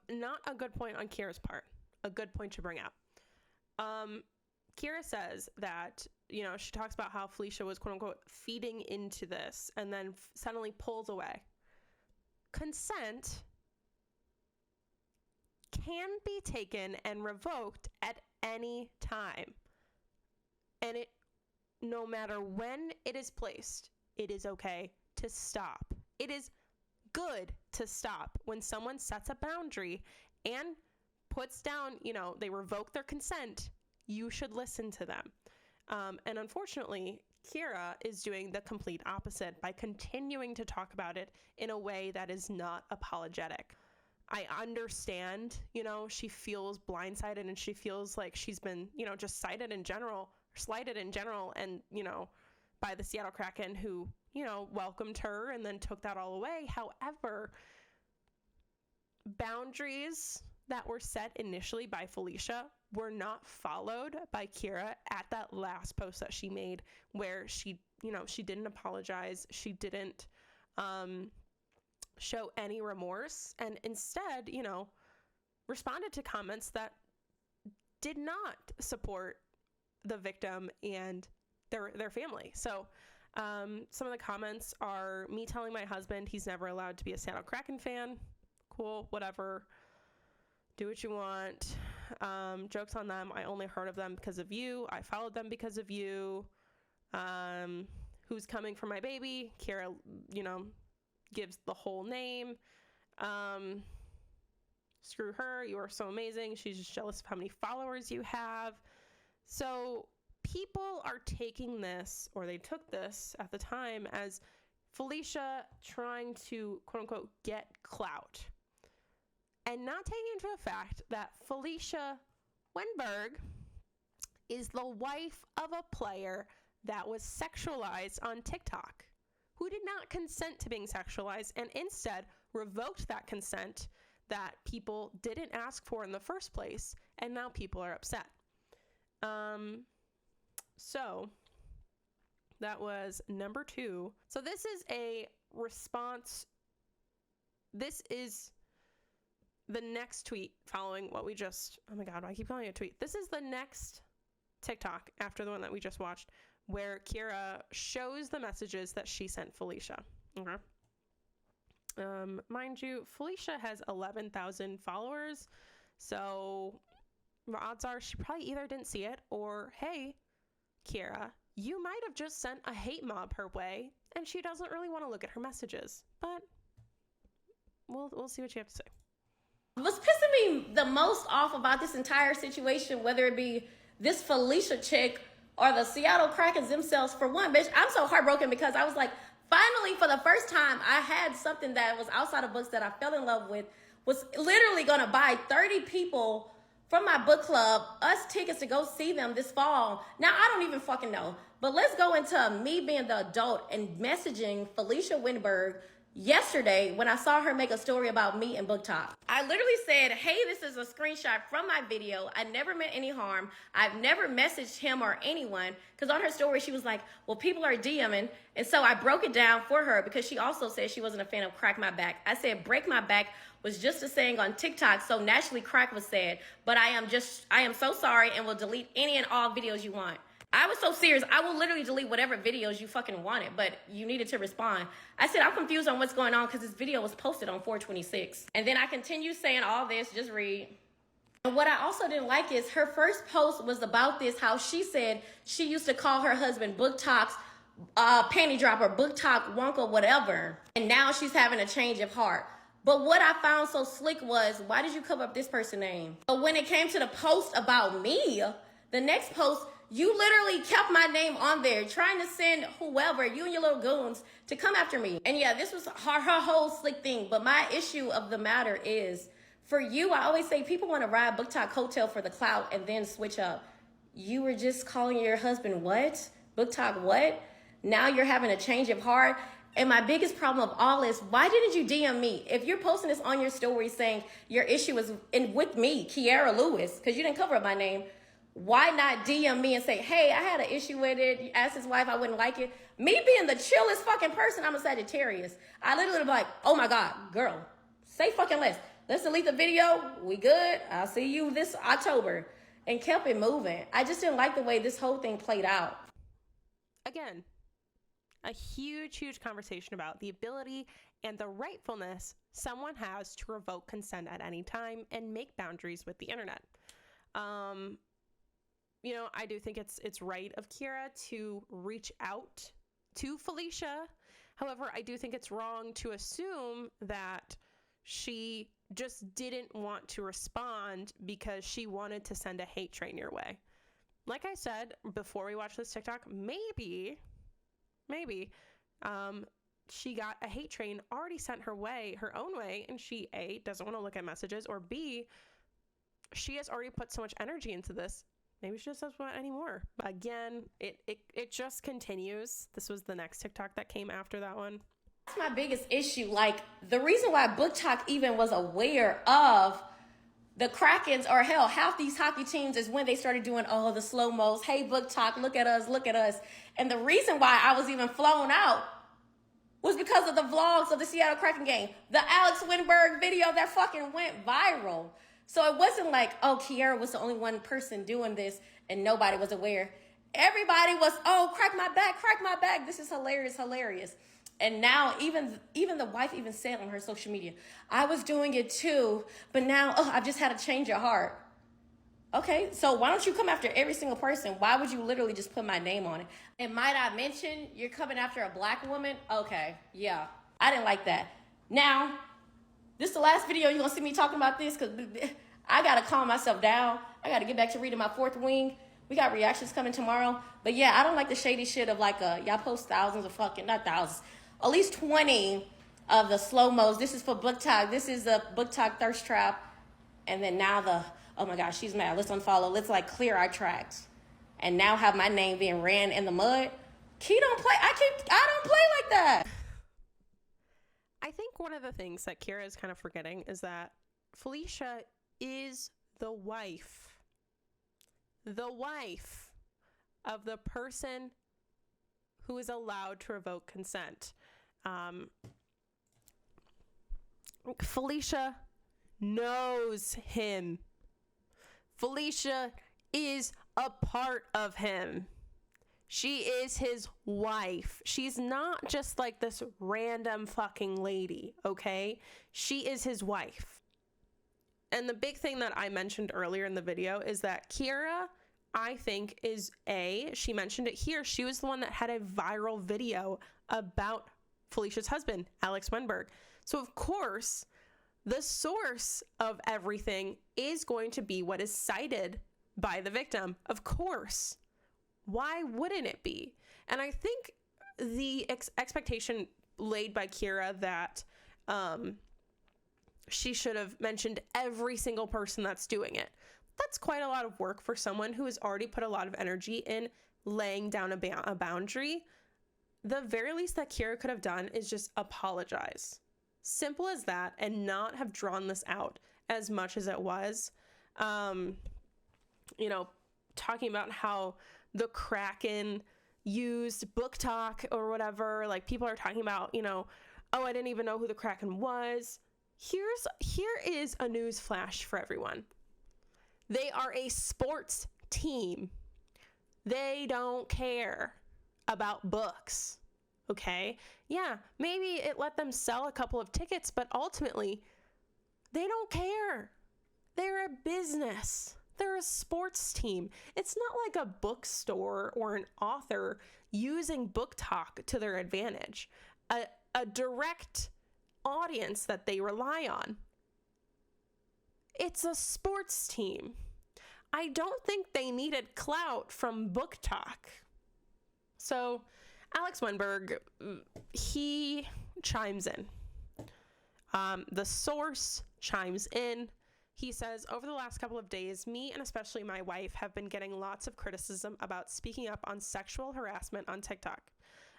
not a good point on Kierra's part, a good point to bring up. Kierra says that, she talks about how Felicia was, quote unquote, feeding into this and then suddenly pulls away. Consent can be taken and revoked at any time. And no matter when it is placed, it is okay to stop. It is good to stop when someone sets a boundary and puts down, they revoke their consent. You should listen to them. And unfortunately, Kierra is doing the complete opposite by continuing to talk about it in a way that is not apologetic. I understand, she feels blindsided and she feels like she's been, just slighted in general, and, by the Seattle Kraken who, welcomed her and then took that all away. However, boundaries that were set initially by Felicia were not followed by Kierra at that last post that she made where she didn't apologize. She didn't show any remorse and instead, responded to comments that did not support the victim and their family. So some of the comments are me telling my husband he's never allowed to be a Seattle Kraken fan. Cool, whatever. Do what you want. Joke's on them. I only heard of them because of you. I followed them because of you. Who's coming for my baby? Kierra, gives the whole name. Screw her. You are so amazing. She's just jealous of how many followers you have. So people are taking this, or they took this at the time, as Felicia trying to, quote unquote, get clout, and not taking into the fact that Felicia Winberg is the wife of a player that was sexualized on TikTok, who did not consent to being sexualized and instead revoked that consent that people didn't ask for in the first place, and now people are upset. So that was number 2. So this is a response. This is the next tweet following what we just, oh my God, why I keep calling it a tweet. This is the next TikTok after the one that we just watched, where Kierra shows the messages that she sent Felicia. Okay. Mind you, Felicia has 11,000 followers. So the odds are she probably either didn't see it, or, hey, Kierra, you might have just sent a hate mob her way and she doesn't really want to look at her messages. But we'll see what you have to say. What's pissing me the most off about this entire situation, whether it be this Felicia chick or the Seattle Krakens themselves, for one, bitch, I'm so heartbroken because I was like, finally, for the first time, I had something that was outside of books that I fell in love with, was literally going to buy 30 people from my book club us tickets to go see them this fall. Now, I don't even fucking know. But let's go into me being the adult and messaging Felicia Winberg yesterday when I saw her make a story about me and Booktok. I literally said, hey, this is a screenshot from my video. I never meant any harm. I've never messaged him or anyone. Because on her story, she was like, well, people are DMing. And so I broke it down for her because she also said she wasn't a fan of Crack My Back. I said break my back was just a saying on TikTok, so naturally crack was said. But I am so sorry and will delete any and all videos you want. I was so serious. I will literally delete whatever videos you fucking wanted, but you needed to respond. I said, I'm confused on what's going on because this video was posted on 4/26. And then I continue saying all this, just read. And what I also didn't like is her first post was about this, how she said she used to call her husband Booktok's panty dropper, Booktok, Wonka, whatever. And now she's having a change of heart. But what I found so slick was, why did you cover up this person's name? But when it came to the post about me, the next post, you literally kept my name on there, trying to send whoever, you and your little goons, to come after me. And yeah, this was her whole slick thing. But my issue of the matter is, for you, I always say people want to ride Booktok coattail for the clout and then switch up. You were just calling your husband what? Booktok what? Now you're having a change of heart. And my biggest problem of all is, why didn't you DM me? If you're posting this on your story saying your issue is with me, Kierra Lewis, because you didn't cover up my name, why not DM me and say, hey, I had an issue with it. You asked his wife, I wouldn't like it. Me being the chillest fucking person, I'm a Sagittarius. I literally be like, oh my God, girl, say fucking less. Let's delete the video. We good. I'll see you this October. And kept it moving. I just didn't like the way this whole thing played out. Again, a huge conversation about the ability and the rightfulness someone has to revoke consent at any time and make boundaries with the internet. I do think it's right of Kierra to reach out to Felicia. However, I do think it's wrong to assume that she just didn't want to respond because she wanted to send a hate train your way. Like I said before we watched this TikTok, maybe she got a hate train already sent her own way, and she A, doesn't want to look at messages, or B, she has already put so much energy into this. Maybe she just doesn't want any more. Again, it just continues. This was the next TikTok that came after that one. That's my biggest issue. Like, the reason why Booktok even was aware of the Krakens, or hell, half these hockey teams, is when they started doing all the slow-mos. Hey, Booktok, look at us, look at us. And the reason why I was even flown out was because of the vlogs of the Seattle Kraken game. The Alex Winberg video that fucking went viral. So it wasn't like, oh, Kierra was the only one person doing this and nobody was aware. Everybody was, oh, crack my back. This is hilarious. And now even the wife even said on her social media, I was doing it too, but now, I've just had a change of heart. Okay, so why don't you come after every single person? Why would you literally just put my name on it? And might I mention, you're coming after a black woman? Okay, yeah, I didn't like that. Now, this is the last video you're gonna see me talking about this, because I gotta calm myself down. I gotta get back to reading my fourth wing. We got reactions coming tomorrow. But yeah, I don't like the shady shit of like, y'all post thousands of fucking, not thousands, at least 20 of the slow-mos. This is for Booktok. This is the Booktok thirst trap. And then now oh my gosh, she's mad. Let's unfollow. Let's like clear our tracks. And now have my name being ran in the mud. Key don't play. I don't play like that. I think one of the things that Kierra is kind of forgetting is that Felicia is the wife of the person who is allowed to revoke consent. Felicia knows him. Felicia is a part of him. She is his wife. She's not just like this random fucking lady, okay? She is his wife. And the big thing that I mentioned earlier in the video is that Kierra, I think, she mentioned it here, she was the one that had a viral video about Felicia's husband, Alex Wenberg. So of course, the source of everything is going to be what is cited by the victim. Of course. Why wouldn't it be? And I think the expectation laid by Kierra that she should have mentioned every single person that's doing it. That's quite a lot of work for someone who has already put a lot of energy in laying down a boundary. The very least that Kierra could have done is just apologize. Simple as that, and not have drawn this out as much as it was. You know, talking about how the Kraken used Booktok or whatever. Like, people are talking about, you know, oh, I didn't even know who the Kraken was. Here is a news flash for everyone. They are a sports team. They don't care about books. Okay? Yeah, maybe it let them sell a couple of tickets, but ultimately, they don't care. They're a business. They're a sports team. It's not like a bookstore or an author using Booktok to their advantage. A direct audience that they rely on. It's a sports team. I don't think they needed clout from Booktok. So Alex Wenberg, he chimes in. The source chimes in. He says, over the last couple of days, me and especially my wife have been getting lots of criticism about speaking up on sexual harassment on TikTok.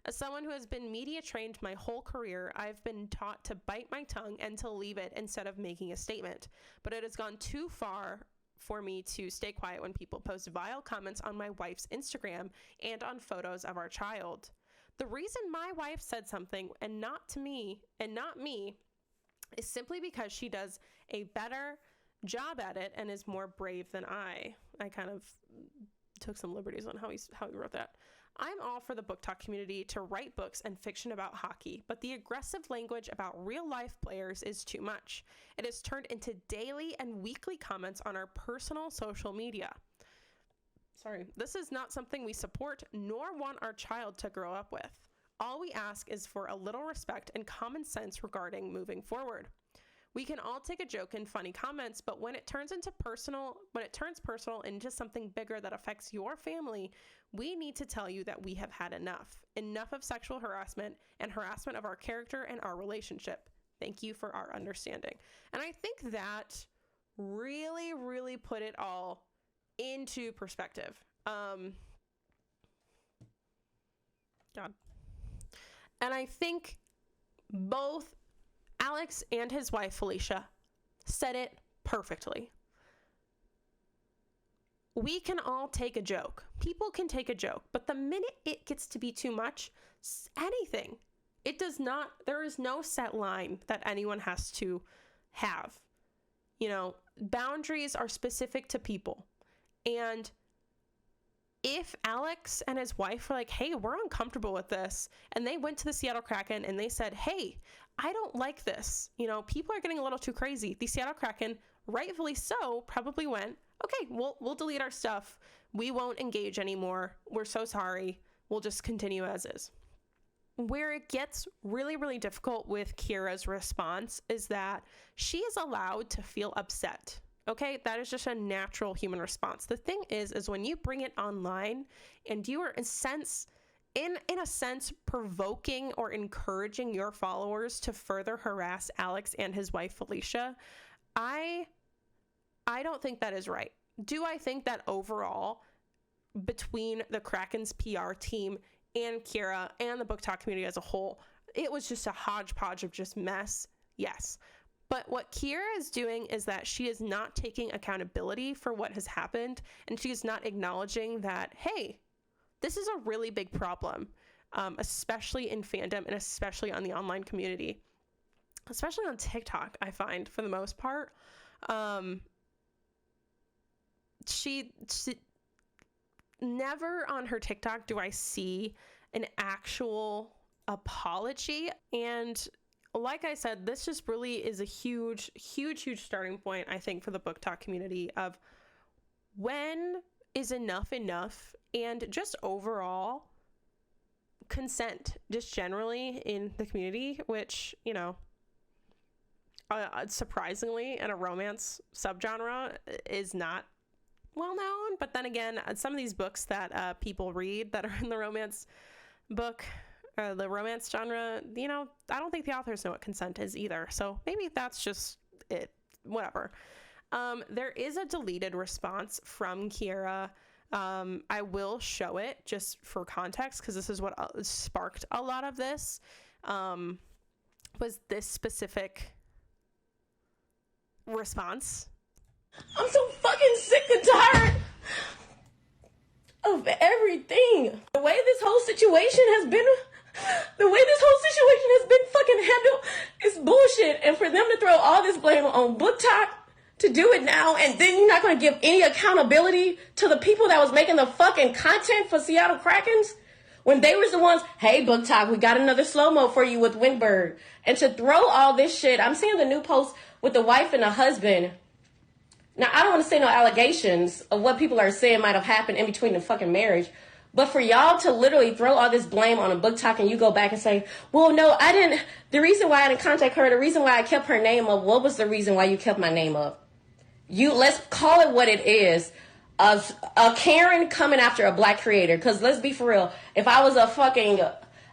As someone who has been media trained my whole career, I've been taught to bite my tongue and to leave it instead of making a statement. But it has gone too far for me to stay quiet when people post vile comments on my wife's Instagram and on photos of our child. The reason my wife said something and not me is simply because she does a better job at it and is more brave than I. I kind of took some liberties on how he wrote that. I'm all for the Booktok community to write books and fiction about hockey, but the aggressive language about real life players is too much. It has turned into daily and weekly comments on our personal social media. This is not something we support nor want our child to grow up with. All we ask is for a little respect and common sense regarding moving forward. We can all take a joke and funny comments, but when it turns personal into something bigger that affects your family, we need to tell you that we have had enough. Enough of sexual harassment and harassment of our character and our relationship. Thank you for our understanding. And I think that really, really put it all into perspective. God. And I think both Alex and his wife, Felicia, said it perfectly. We can all take a joke. People can take a joke, but the minute it gets to be too much, anything, there is no set line that anyone has to have. You know, boundaries are specific to people. And if Alex and his wife were like, hey, we're uncomfortable with this, and they went to the Seattle Kraken and they said, hey, I don't like this. You know, people are getting a little too crazy. The Seattle Kraken, rightfully so, probably went, okay, we'll delete our stuff. We won't engage anymore. We're so sorry. We'll just continue as is. Where it gets really, really difficult with Kierra's response is that she is allowed to feel upset. Okay, that is just a natural human response. The thing is when you bring it online and you are in a sense provoking or encouraging your followers to further harass Alex and his wife Felicia, I don't think that is right. Do I think that overall, between the Kraken's PR team and Kierra and the Booktok community as a whole, it was just a hodgepodge of just mess? Yes. But what Kierra is doing is that she is not taking accountability for what has happened, and she is not acknowledging that, hey, this is a really big problem, especially in fandom and especially on the online community, especially on TikTok, I find, for the most part. She never on her TikTok do I see an actual apology. And like I said, this just really is a huge starting point, I think, for the Booktok community of when is enough, and just overall consent, just generally in the community, which, you know, surprisingly in a romance subgenre is not well known. But then again, some of these books that people read that are in the romance book, the romance genre, you know, I don't think the authors know what consent is either. So maybe that's just it, whatever. There is a deleted response from Kierra. I will show it just for context, because this is what sparked a lot of this, was this specific response. I'm so fucking sick and tired of everything. The way this whole situation has been fucking handled is bullshit. And for them to throw all this blame on Booktok to do it now, and then you're not going to give any accountability to the people that was making the fucking content for Seattle Krakens when they was the ones, hey, Booktok, we got another slow-mo for you with Windbird. And to throw all this shit, I'm seeing the new post with the wife and the husband. Now, I don't want to say no allegations of what people are saying might have happened in between the fucking marriage, but for y'all to literally throw all this blame on a Booktok and you go back and say, well, no, I didn't, the reason why I didn't contact her, the reason why I kept her name up, what was the reason why you kept my name up? Let's call it what it is. A Karen coming after a black creator. Because let's be for real. If I was a fucking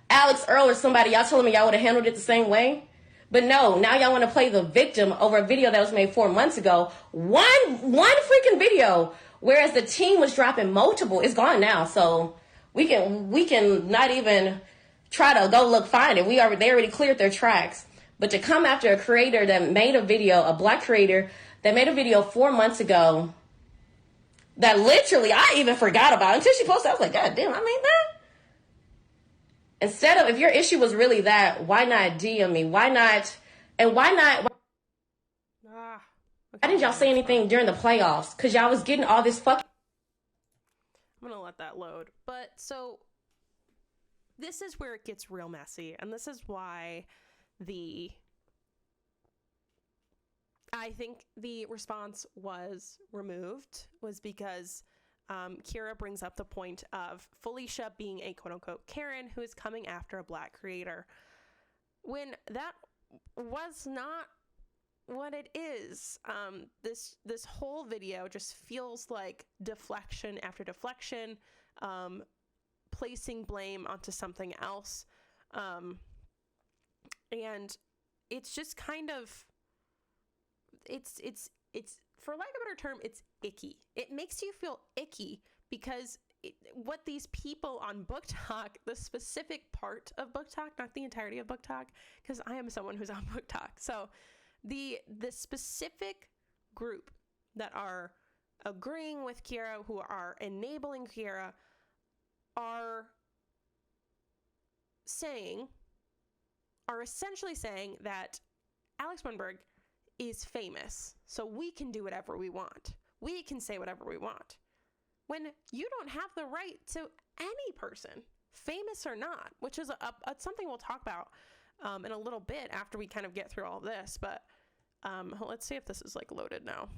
Alex Earl or somebody, y'all telling me y'all would have handled it the same way? But no, now y'all want to play the victim over a video that was made 4 months ago. One freaking video. Whereas the team was dropping multiple. It's gone now. So we can not even try to go find it. They already cleared their tracks. But to come after a creator that made a video, a black creator that made a video 4 months ago that literally I even forgot about until she posted. I was like, God damn, I made that? Instead of, if your issue was really that, why not DM me? Why not? Why didn't y'all say anything during the playoffs? Because y'all was getting all this fucking... I'm going to let that load. But so this is where it gets real messy. And this is why I think the response was removed, was because Kierra brings up the point of Felicia being a quote-unquote Karen who is coming after a black creator, when that was not what it is. This whole video just feels like deflection after deflection, placing blame onto something else, and it's just kind of, it's for lack of a better term, it's icky. It makes you feel icky because what these people on Booktok, the specific part of Booktok, not the entirety of Booktok, because I am someone who's on Booktok. So the specific group that are agreeing with Kierra, who are enabling Kierra, are essentially saying that Alex Windberg is famous, so we can do whatever we want. We can say whatever we want. When you don't have the right to any person, famous or not, which is something we'll talk about in a little bit after we kind of get through all this. But let's see if this is like loaded now.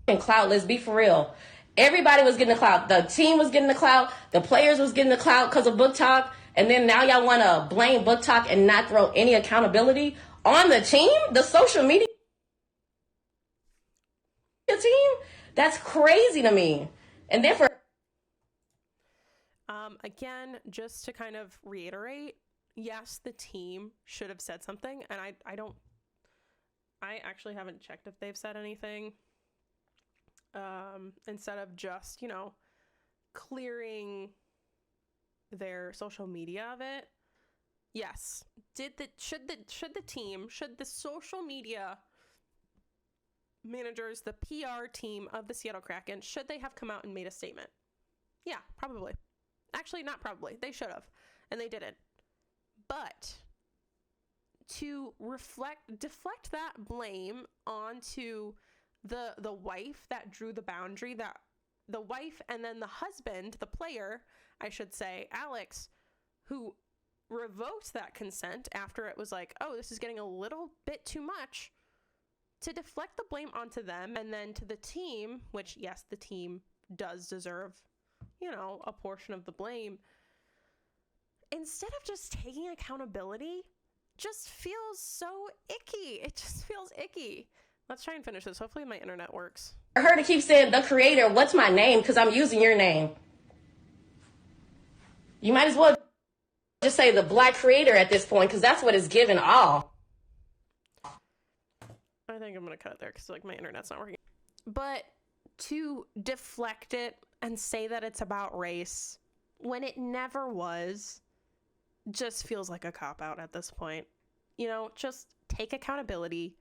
clout. Let's be for real. Everybody was getting the clout. The team was getting the clout. The players was getting the clout because of Booktok. And then now y'all want to blame Booktok and not throw any accountability on the team, the social media team. That's crazy to me. And then for again, just to kind of reiterate, yes, the team should have said something, and I actually haven't checked if they've said anything. Instead of just, clearing their social media of it. Yes. Should the social media managers, the PR team of the Seattle Kraken, should they have come out and made a statement? Yeah, probably. Actually, not probably. They should have, and they didn't. But to deflect that blame onto the wife that drew the boundary, that the wife and then the husband, the player, I should say, Alex, who revoked that consent after it was like, oh, this is getting a little bit too much, to deflect the blame onto them and then to the team, which, yes, the team does deserve, a portion of the blame, instead of just taking accountability, just feels so icky. It just feels icky. Let's try and finish this. Hopefully my internet works. for her to keep saying the creator, what's my name? Because I'm using your name. You might as well just say the Black creator at this point, because that's what it's given all. I think I'm going to cut it there because my internet's not working. But to deflect it and say that it's about race when it never was just feels like a cop-out at this point. Just take accountability,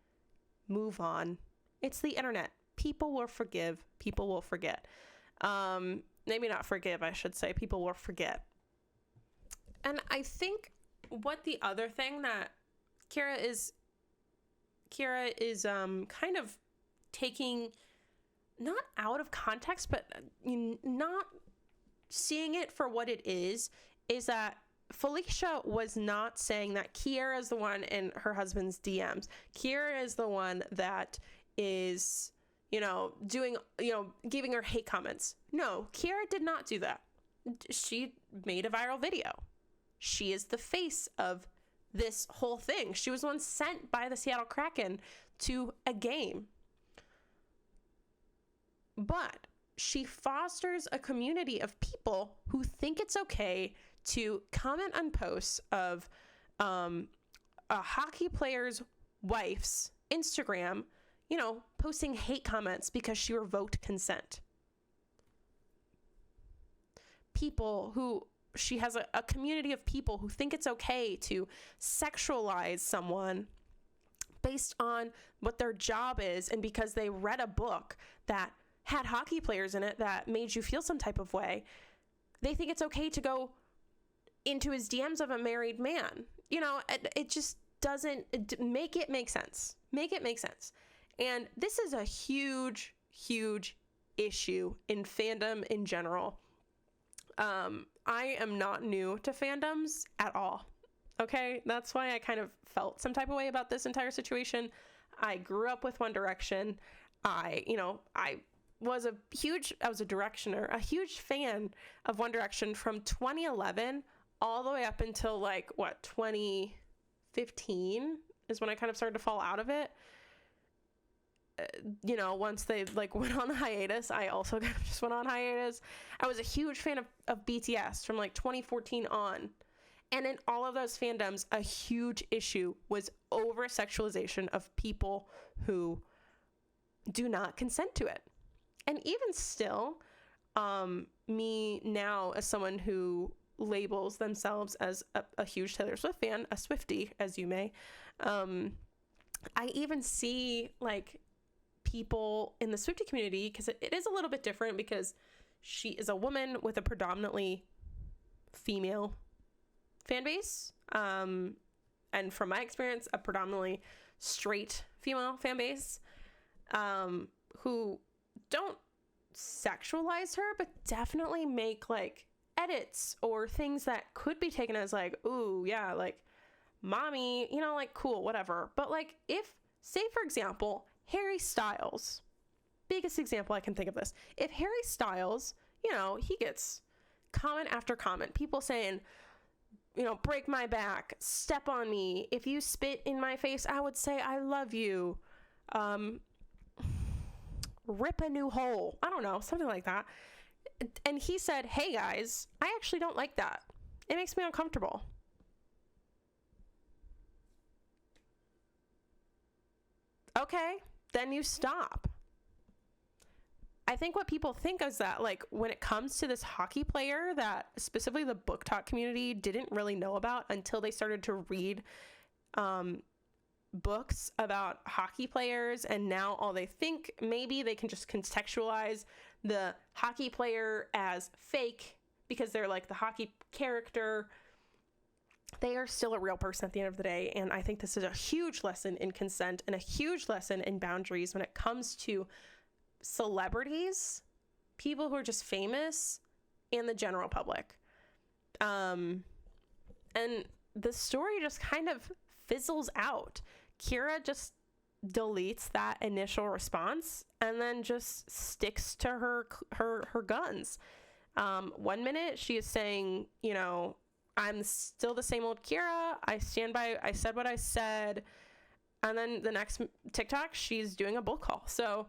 move on. It's the internet. People will forgive. People will forget. Maybe not forgive, I should say. People will forget. And I think what the other thing that Kierra is kind of taking, not out of context, but not seeing it for what it is that Felicia was not saying that Kierra is the one in her husband's DMs. Kierra is the one that is, doing, giving her hate comments. No, Kierra did not do that. She made a viral video. She is the face of this whole thing. She was the one sent by the Seattle Kraken to a game. But she fosters a community of people who think it's okay to comment on posts of a hockey player's wife's Instagram, posting hate comments because she revoked consent. She has a community of people who think it's okay to sexualize someone based on what their job is, and because they read a book that had hockey players in it that made you feel some type of way, they think it's okay to go into his DMs of a married man. It just doesn't make it make sense. Make it make sense. And this is a huge, huge issue in fandom in general. I am not new to fandoms at all. Okay? That's why I kind of felt some type of way about this entire situation. I grew up with One Direction. I was a huge fan of One Direction from 2011 all the way up until 2015 is when I kind of started to fall out of it. Once they went on hiatus, I also kind of just went on hiatus. I was a huge fan of BTS from 2014 on. And in all of those fandoms, a huge issue was over sexualization of people who do not consent to it. And even still, me now as someone who labels themselves as a huge Taylor Swift fan, a Swiftie, as you may, I even see people in the Swiftie community, because it is a little bit different because she is a woman with a predominantly female fan base, and from my experience, a predominantly straight female fan base, who don't sexualize her, but definitely make edits or things that could be taken as ooh, yeah, mommy, cool, whatever. But if, say for example, Harry Styles biggest example I can think of this. If Harry Styles, he gets comment after comment, people saying, break my back, step on me. If you spit in my face, I would say, I love you. Rip a new hole. I don't know, something like that. And he said, hey guys, I actually don't like that. It makes me uncomfortable. Okay, then you stop. I think what people think is that, like, when it comes to this hockey player that specifically the Booktok community didn't really know about until they started to read books about hockey players, and now all they think, maybe they can just contextualize the hockey player as fake because they're like the hockey character. They are still a real person at the end of the day, and I think this is a huge lesson in consent and a huge lesson in boundaries when it comes to celebrities, people who are just famous, and the general public. And the story just kind of fizzles out. Kierra just deletes that initial response and then just sticks to her guns. 1 minute she is saying, I'm still the same old Kierra. I stand by, I said what I said. And then the next TikTok, she's doing a book haul. So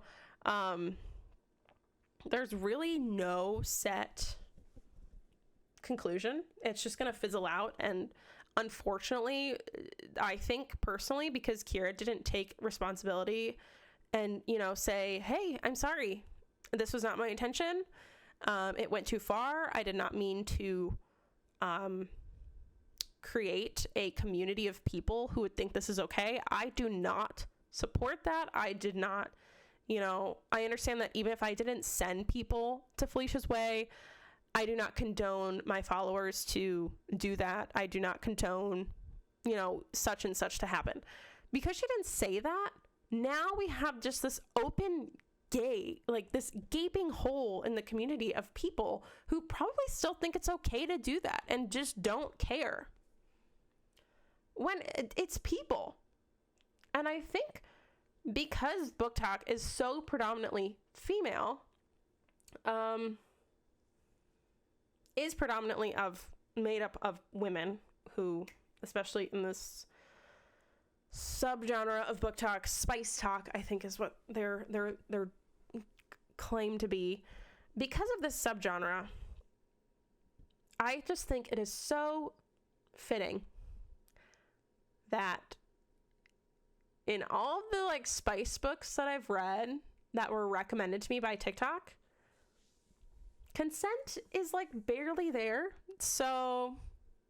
there's really no set conclusion. It's just going to fizzle out. And unfortunately, I think personally, because Kierra didn't take responsibility and, say, hey, I'm sorry. This was not my intention. It went too far. I did not mean to create a community of people who would think this is okay. I do not support that. I did not, I understand that even if I didn't send people to Felicia's way, I do not condone my followers to do that. I do not condone, such and such to happen. Because she didn't say that, now we have just this open this gaping hole in the community of people who probably still think it's okay to do that and just don't care. When it's people. And I think because Booktok is so predominantly female, is predominantly made up of women who, especially in this subgenre of Booktok, spice talk, I think is what they're claim to be. Because of this subgenre, I just think it is so fitting that in all of the spice books that I've read that were recommended to me by TikTok, consent is barely there. So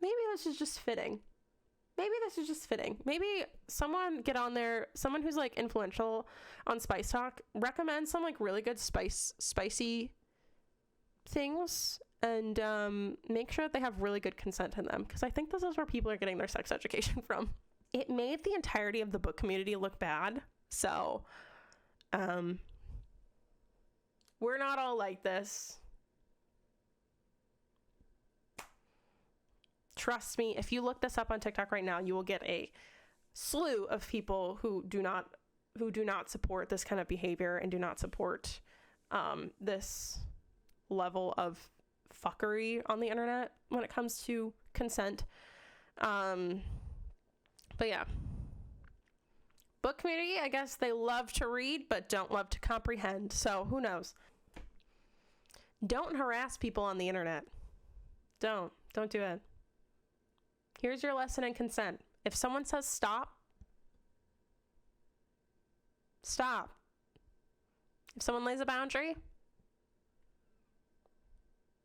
maybe this is just fitting. Maybe someone get on there, someone who's influential on Spice Talk, recommend some really good spicy things, and make sure that they have really good consent in them, because I think this is where people are getting their sex education from. It made the entirety of the book community look bad. So we're not all like this. Trust me, if you look this up on TikTok right now, you will get a slew of people who do not support this kind of behavior and do not support this level of fuckery on the internet when it comes to consent. But yeah. Book community, I guess they love to read but don't love to comprehend. So who knows? Don't harass people on the internet. Don't do it. Here's your lesson in consent. If someone says stop, stop. If someone lays a boundary,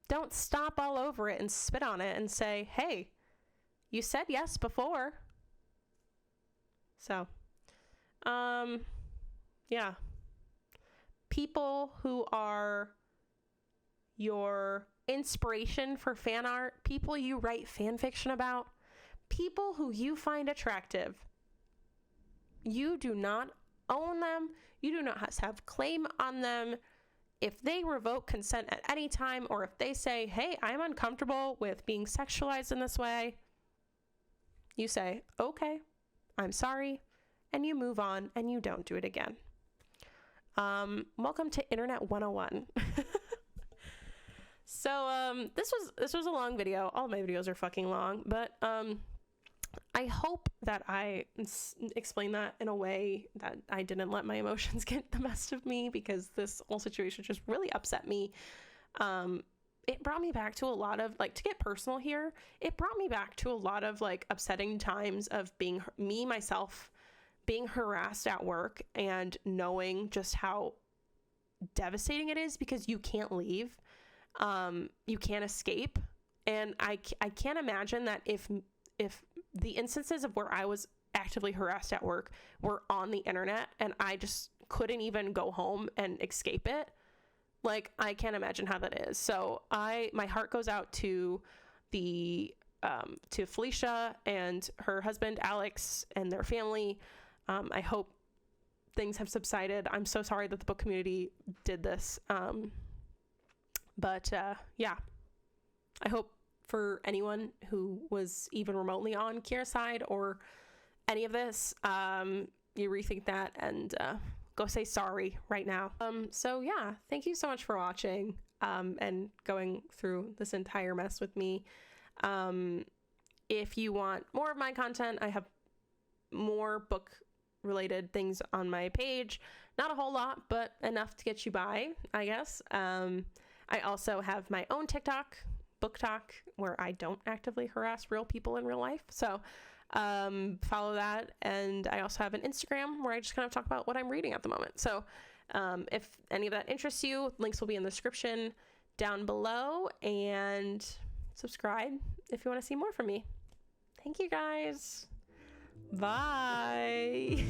don't stop all over it and spit on it and say, hey, you said yes before. So, yeah. People who are your inspiration for fan art, people you write fan fiction about, people who you find attractive, you do not own them. You do not have claim on them. If they revoke consent at any time, or if they say, hey, I'm uncomfortable with being sexualized in this way, you say, okay, I'm sorry, and you move on and you don't do it again. Welcome to Internet 101. So this was a long video. All my videos are fucking long, but I hope that I explained that in a way that I didn't let my emotions get the best of me, because this whole situation just really upset me. It brought me back to a lot of, like, to get personal here, it brought me back to a lot of, like, upsetting times of being myself being harassed at work and knowing just how devastating it is, because you can't leave, you can't escape. And I can't imagine that if the instances of where I was actively harassed at work were on the internet and I just couldn't even go home and escape it, like, I can't imagine how that is. So my heart goes out to to Felicia and her husband Alex and their family. I hope things have subsided. I'm so sorry that the book community did this. But yeah, I hope for anyone who was even remotely on Kierra's side or any of this, you rethink that and go say sorry right now. So yeah, thank you so much for watching and going through this entire mess with me. If you want more of my content, I have more book related things on my page. Not a whole lot, but enough to get you by, I guess. I also have my own TikTok, Booktok, where I don't actively harass real people in real life. So follow that. And I also have an Instagram where I just kind of talk about what I'm reading at the moment. So if any of that interests you, links will be in the description down below, and subscribe if you want to see more from me. Thank you guys. Bye.